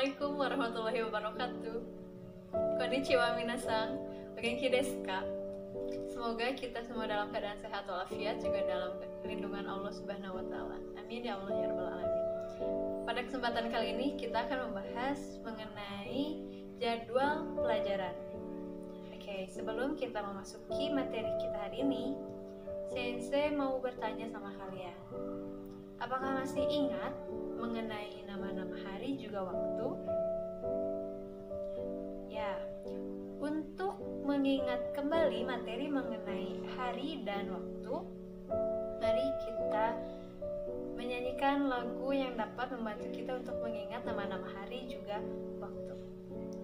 Assalamualaikum warahmatullahi wabarakatuh. Konnichiwa minasan. Ogenki desu ka? Semoga kita semua dalam keadaan sehat walafiat, juga dalam lindungan Allah Subhanahu wa taala. Amin ya Allah ya rabbal alamin. Pada kesempatan kali ini kita akan membahas mengenai jadwal pelajaran. Oke, sebelum kita memasuki materi kita hari ini, Sensei mau bertanya sama kalian. Apakah masih ingat mengenai nama-nama hari juga waktu? Ya, untuk mengingat kembali materi mengenai hari dan waktu, mari kita menyanyikan lagu yang dapat membantu kita untuk mengingat nama-nama hari juga waktu.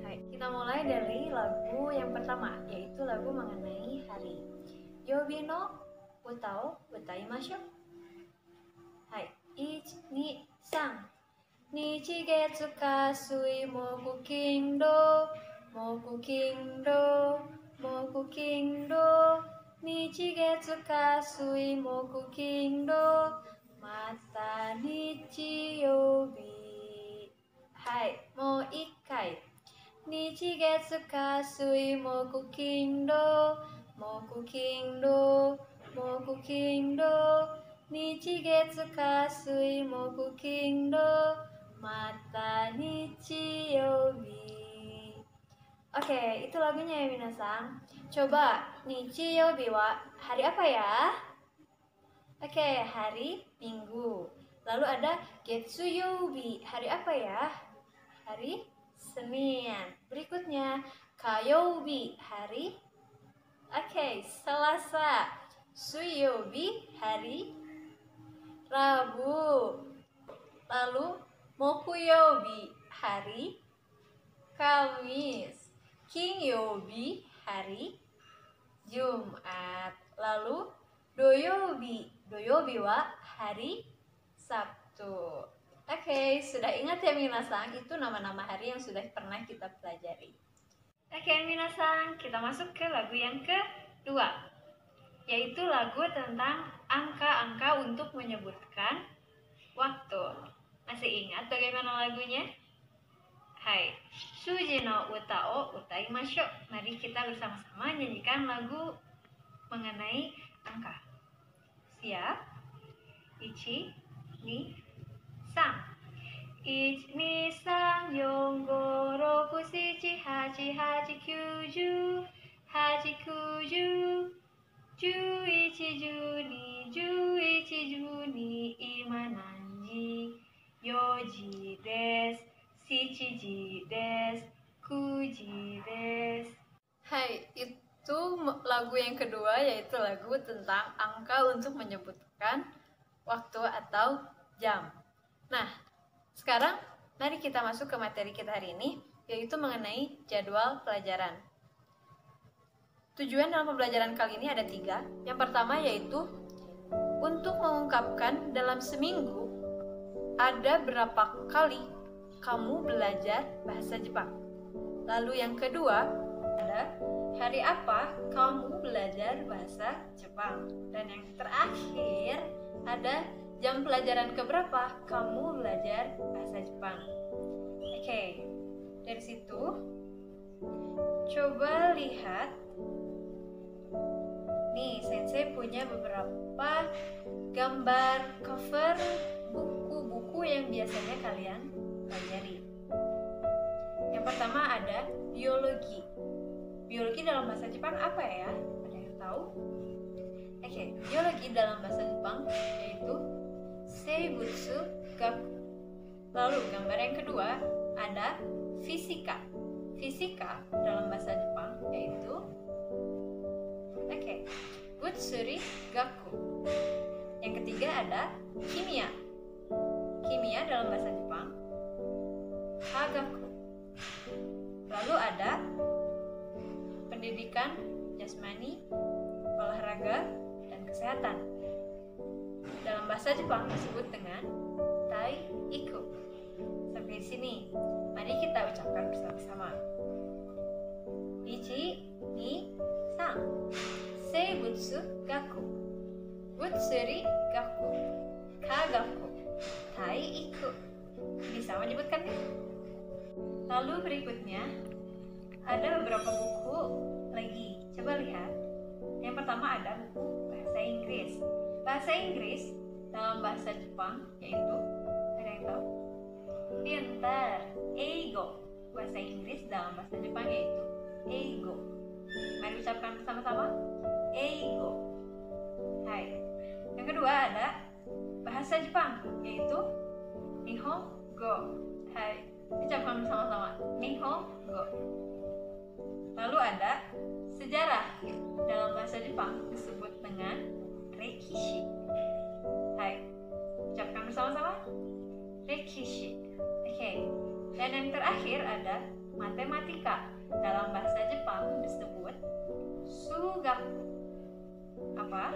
Hai, kita mulai dari lagu yang pertama, yaitu lagu mengenai hari. Yobi no uta o utaimashou. Hai, 1, 2, 3. Nichi, getsu, ka, sui, moku, kindo. Moku, kindo. Moku, kindo. Nichi, getsu, ka, sui, moku, kindo. Mata nichiyobi. Hai, mau ikai. Nichi, getsu, ka, sui, moku, kindo. Moku, kindo. Moku, kindo. Nichi, getsu, ka, sui, moku, kindo. Mata nichiyobi. Oke, itu lagunya ya minasan. Coba, nichiyobi wa hari apa ya? Oke, hari Minggu. Lalu ada getsuyobi, hari apa ya? Hari Senin. Berikutnya, kayobi, hari Selasa. Suyobi, hari Rabu. Lalu mokuyobi, hari Kamis. Kinyobi, hari Jumat. Lalu doyobi wa hari Sabtu. Oke, sudah ingat ya minasan? Itu nama-nama hari yang sudah pernah kita pelajari. Oke minasan, kita masuk ke lagu yang kedua, yaitu lagu tentang angka-angka untuk menyebutkan waktu. Masih ingat bagaimana lagunya? Hai, Suji no uta o utaimashou. Mari kita bersama-sama nyanyikan lagu mengenai angka. Siap? 1, 2, 3. 1, 2, 3, 4, 5, 6, 7, 8, 9, 10, 11, 12, 今何時 4時です 7時です 9時です Hai, itu lagu yang kedua, yaitu lagu tentang angka untuk menyebutkan waktu atau jam. Nah, sekarang mari kita masuk ke materi kita hari ini, yaitu mengenai jadwal pelajaran. Tujuan dalam pembelajaran kali ini ada 3. Yang pertama yaitu untuk mengungkapkan dalam seminggu ada berapa kali kamu belajar bahasa Jepang. Lalu yang kedua ada hari apa kamu belajar bahasa Jepang. Dan yang terakhir ada jam pelajaran keberapa kamu belajar bahasa Jepang. Oke, dari situ coba lihat. Nih, Sensei punya beberapa gambar cover buku-buku yang biasanya kalian pelajari. Yang pertama ada biologi. Biologi dalam bahasa Jepang apa ya? Ada yang tahu? Oke, biologi dalam bahasa Jepang yaitu seibutsu gaku. Lalu gambar yang kedua ada fisika. Fisika dalam bahasa Jepang yaitu Utsuri gaku. Yang ketiga ada kimia. Kimia dalam bahasa Jepang hagaku. Lalu ada pendidikan jasmani, olahraga, dan kesehatan. Dalam bahasa Jepang disebut dengan taiiku. Sampai sini, mari kita ucapkan bersama-sama. 1, 2, 3. Seibutsu gaku, Utsuri gaku, Kagaku, Taiiku. Bisa menyebutkannya? Lalu berikutnya ada beberapa buku lagi. Coba lihat. Yang pertama ada buku bahasa Inggris. Bahasa Inggris dalam bahasa Jepang yaitu, ada yang tahu? Pintar. Eigo. Bahasa Inggris dalam bahasa Jepang yaitu eigo. Mari ucapkan bersama-sama. Eigo. Hai. Yang kedua ada bahasa Jepang yaitu Nihongo. Hai. Ucapkan bersama-sama. Nihongo. Lalu ada sejarah dalam bahasa Jepang disebut dengan Rekishi. Hai. Ucapkan bersama-sama. Rekishi. Oke. Dan yang terakhir ada matematika. Dalam bahasa Jepang disebut Sugaku. Apa?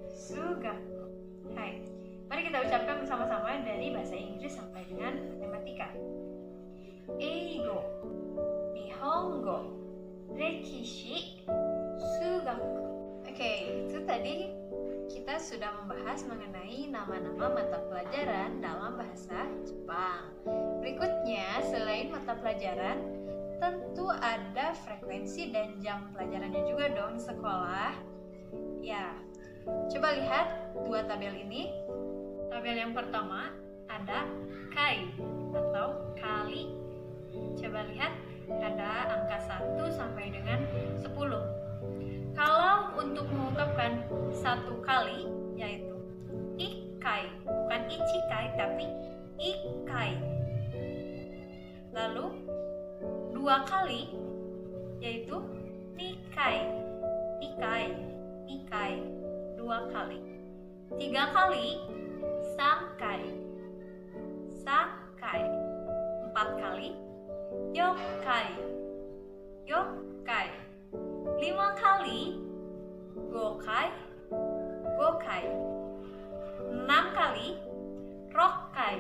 Sugaku. Hai. Mari kita ucapkan bersama-sama dari bahasa Inggris sampai dengan matematika. Eigo, Nihongo, Rekishi, Sugaku. Oke, itu tadi kita sudah membahas mengenai nama-nama mata pelajaran dalam bahasa Jepang. Berikutnya, selain mata pelajaran, tentu ada frekuensi dan jam pelajarannya juga dong di sekolah. Ya, coba lihat dua tabel ini. Tabel yang pertama ada kai atau kali. Coba lihat, ada angka 1 sampai dengan 10. Kalau untuk mengungkapkan satu kali, yaitu ikai, bukan ichikai, tapi ikai. Lalu dua kali, yaitu nikai, nikai, nikai, dua kali. Tiga kali, sankai, sankai. Empat kali, yokai, yokai. 5 kali, gokai, gokai. 6 kali, rokai,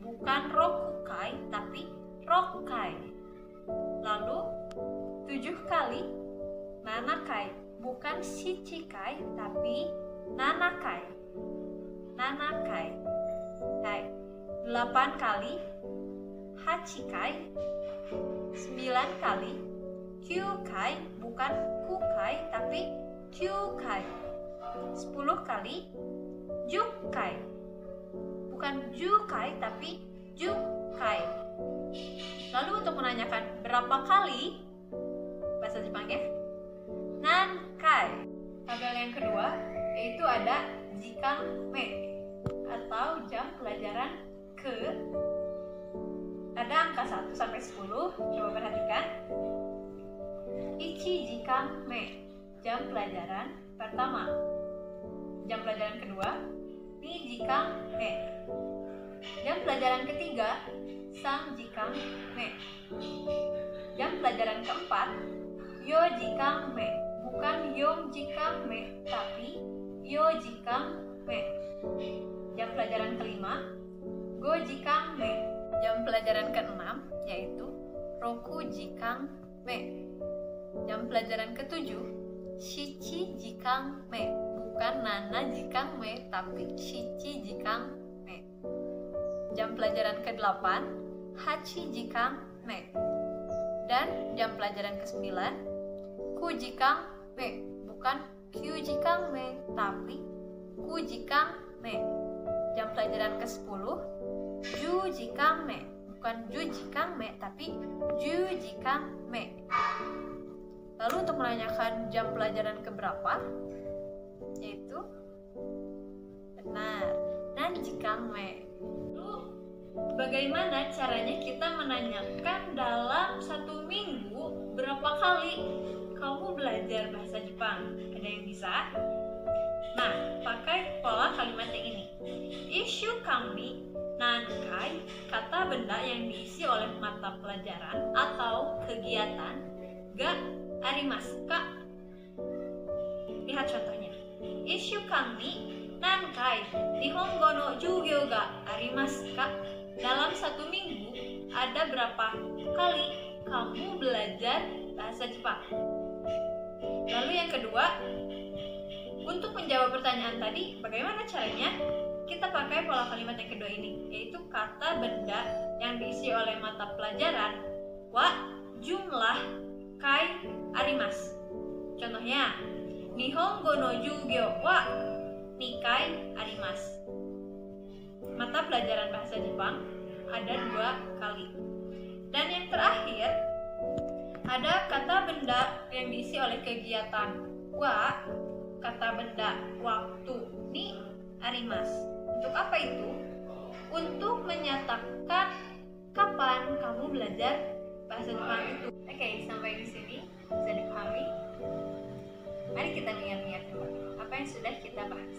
bukan rokukai tapi rokai. Lalu 7 kali, nanakai, bukan shichikai tapi nanakai, nanakai. Hai. 8 kali, hachikai. 9 kali, kyukai, bukan kukai tapi kyukai. 10 kali, jukai, bukan jukai tapi jukai. Lalu untuk menanyakan berapa kali, bahasa Jepangnya nankai. Tabel yang kedua yaitu ada jikanme atau jam pelajaran ke. Ada angka 1 sampai 10. Coba perhatikan. Ichi jikanme, jam pelajaran pertama. Jam pelajaran kedua, ni jikanme. Jam pelajaran ketiga, sang jikanme. Jam pelajaran keempat, yo jikanme, bukan yong jikanme tapi yo jikanme. Jam pelajaran kelima, go jikanme. Jam pelajaran keenam yaitu roku jikanme. Jam pelajaran ketujuh, shichi jikanme, bukan nana jikanme tapi shichi jikanme. Jam pelajaran ke-8, hachi jikanme. Dan jam pelajaran ke-9, ku jikanme, bukan kyu jikanme tapi ku jikanme. Jam pelajaran ke-10, ju jikanme, bukan ju jikanme tapi ju jikanme. Lalu untuk menanyakan jam pelajaran keberapa, yaitu benar, nanjikanme. Lalu bagaimana caranya kita menanyakan dalam satu minggu berapa kali kamu belajar bahasa Jepang? Ada yang bisa? Nah, pakai pola kalimat yang ini. Ishu kami nankai, kata benda yang diisi oleh mata pelajaran atau kegiatan ga arimasu ka? Lihat contohnya. Ishu kami nankai nihongo no jugyo ga arimasu ka? Dalam satu minggu ada berapa kali kamu belajar bahasa Jepang? Lalu yang kedua, untuk menjawab pertanyaan tadi, bagaimana caranya? Kita pakai pola kalimat yang kedua ini, yaitu kata benda yang diisi oleh mata pelajaran wa jumlah kai arimasu. Contohnya, Nihongo no jugyo wa nikai arimasu. Mata pelajaran bahasa Jepang ada 2 kali. Dan yang terakhir, ada kata benda yang diisi oleh kegiatan wa, kata benda waktu ni arimasu. Untuk apa itu? Untuk menyatakan kapan kamu belajar bahasa Jepang itu. Oke, sampai di sini bisa dipahami. Mari kita ingat-ingat kembali apa yang sudah kita bahas.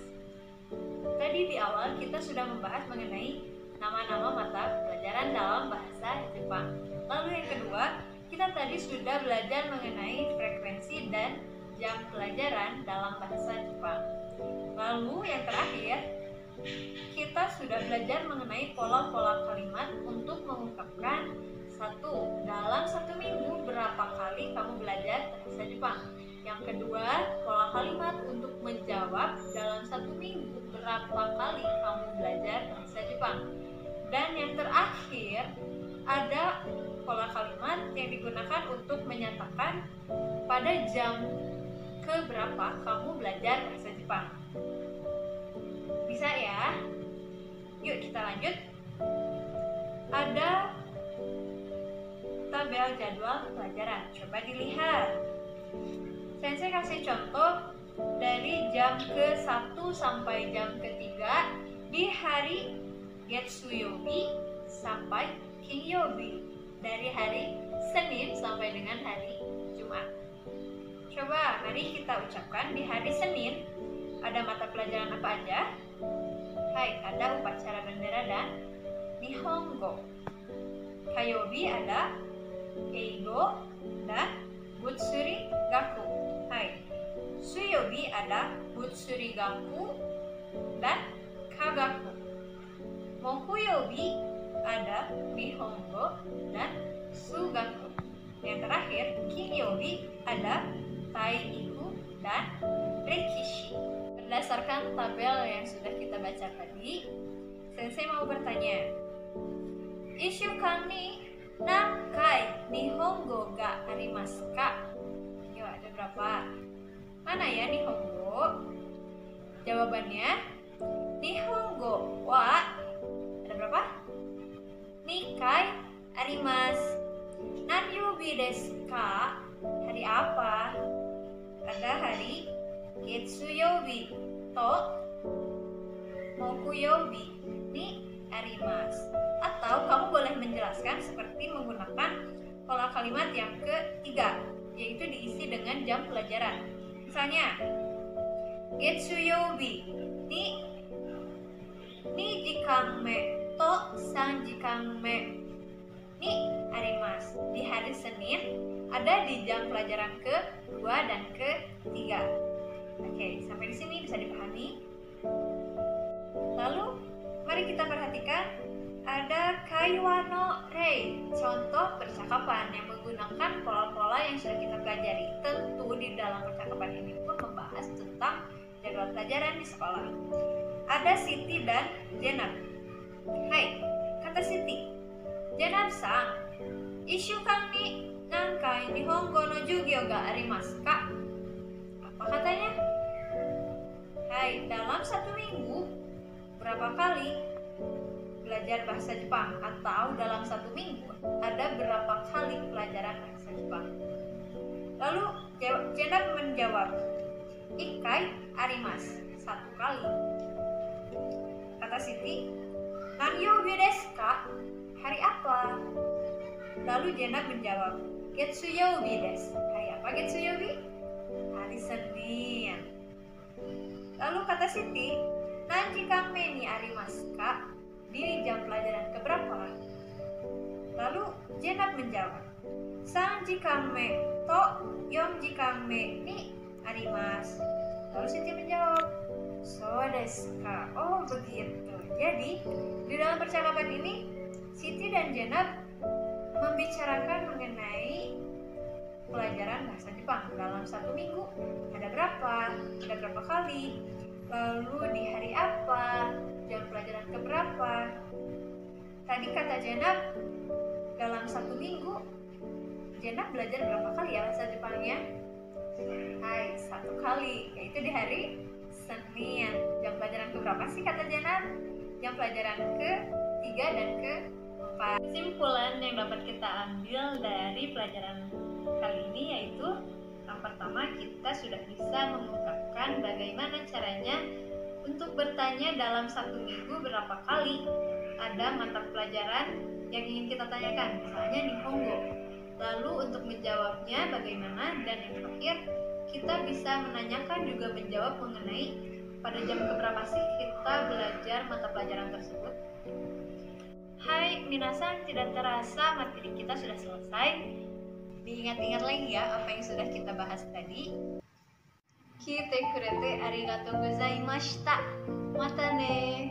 Tadi di awal kita sudah membahas mengenai nama-nama mata pelajaran dalam bahasa Jepang. Lalu yang kedua, kita tadi sudah belajar mengenai frekuensi dan jam pelajaran dalam bahasa Jepang. Lalu yang terakhir, kita sudah belajar mengenai pola-pola kalimat untuk mengungkapkan dalam satu minggu berapa kali kamu belajar bahasa Jepang. Yang kedua, pola kalimat untuk menjawab dalam satu minggu berapa kali kamu belajar bahasa Jepang. Dan yang terakhir, ada pola kalimat yang digunakan untuk menyatakan pada jam keberapa kamu belajar bahasa Jepang. Bisa ya? Yuk kita lanjut. Ada tabel jadwal pelajaran. Coba dilihat. Sensei kasih contoh dari jam ke-1 sampai jam ke-3 di hari Getsuyobi sampai Kinyobi, dari hari Senin sampai dengan hari Jumat. Coba mari kita ucapkan di hari Senin ada mata pelajaran apa aja? Hai, ada upacara bendera dan Nihongo. Kayobi ada Eigo dan Butsuri Gaku. Hai. Suyobi ada Butsuri Gaku dan Kagaku. Mokuyobi ada Nihongo dan Sugaku. Yang terakhir, Kinyobi ada Taiigu dan Rekishi. Berdasarkan tabel yang sudah kita baca tadi, Sensei mau bertanya, Ishukan ni nankai Nihongo ga arimasu ka? Yuk, ada berapa? Mana ya Nihongo? Jawabannya Nihongo wa ada berapa? Nikai arimasu. Nanyubi desu ka? Hari apa? Ada hari Getsuyobi to Mokuyobi ni arimasu. Atau kamu boleh menjelaskan seperti menggunakan pola kalimat yang ketiga, yaitu diisi dengan jam pelajaran. Misalnya, Getsuyobi ni jikan me to 3 jikan me ni arimasu. Di hari Senin ada di jam pelajaran ke-2 dan ke-3. Oke, sampai di sini bisa dipahami. Lalu, mari kita perhatikan ada kaiwa no rei, contoh percakapan yang menggunakan pola-pola yang sudah kita pelajari. Tentu di dalam percakapan ini pun membahas tentang jadwal pelajaran di sekolah. Ada Siti dan Jenab. Hai, kata Siti. Jenab-san, ishukan ni nankai Nihongo no jugyo ga arimasu ka? Apa katanya? Hai, dalam satu minggu berapa kali belajar bahasa Jepang? Atau dalam satu minggu ada berapa kali pelajaran bahasa Jepang? Lalu Jenab menjawab, Ikai arimasu, 1 kali. Kata Siti, Nanyoubi desu ka? Hari apa? Lalu Jenab menjawab, Getsuyobi desu. Hari apa Getsuyobi? Hari Senin. Lalu kata Siti, Nanji kame ni arimasu ka? Di jam pelajaran keberapa? Lalu Jenab menjawab, 3 jikame to 4 jikame ni arimasu. Lalu Siti menjawab, so desu ka? Oh begitu. Jadi di dalam percakapan ini Siti dan Jenab membicarakan mengenai pelajaran bahasa Jepang dalam satu minggu. Ada berapa kali, lalu di hari apa, jam pelajaran keberapa. Tadi kata Jenab, dalam 1 minggu Jenab belajar berapa kali ya bahasa Jepangnya? Hai, 1 kali, yaitu di hari Senin. Jam pelajaran ke berapa sih kata Jenab? Jam pelajaran ke-3 dan ke-4. Kesimpulan yang dapat kita ambil dari pelajaran kali ini yaitu yang pertama, kita sudah bisa mengungkapkan bagaimana caranya untuk bertanya dalam 1 minggu berapa kali ada mata pelajaran yang ingin kita tanyakan, misalnya Nihongo. Lalu untuk menjawabnya bagaimana, dan yang terakhir kita bisa menanyakan juga menjawab mengenai pada jam keberapa sih kita belajar mata pelajaran tersebut. Hai minasan, tidak terasa materi kita sudah selesai. Diingat-ingat lagi ya apa yang sudah kita bahas tadi. Kite kurete arigatou gozaimashita. Mata ne.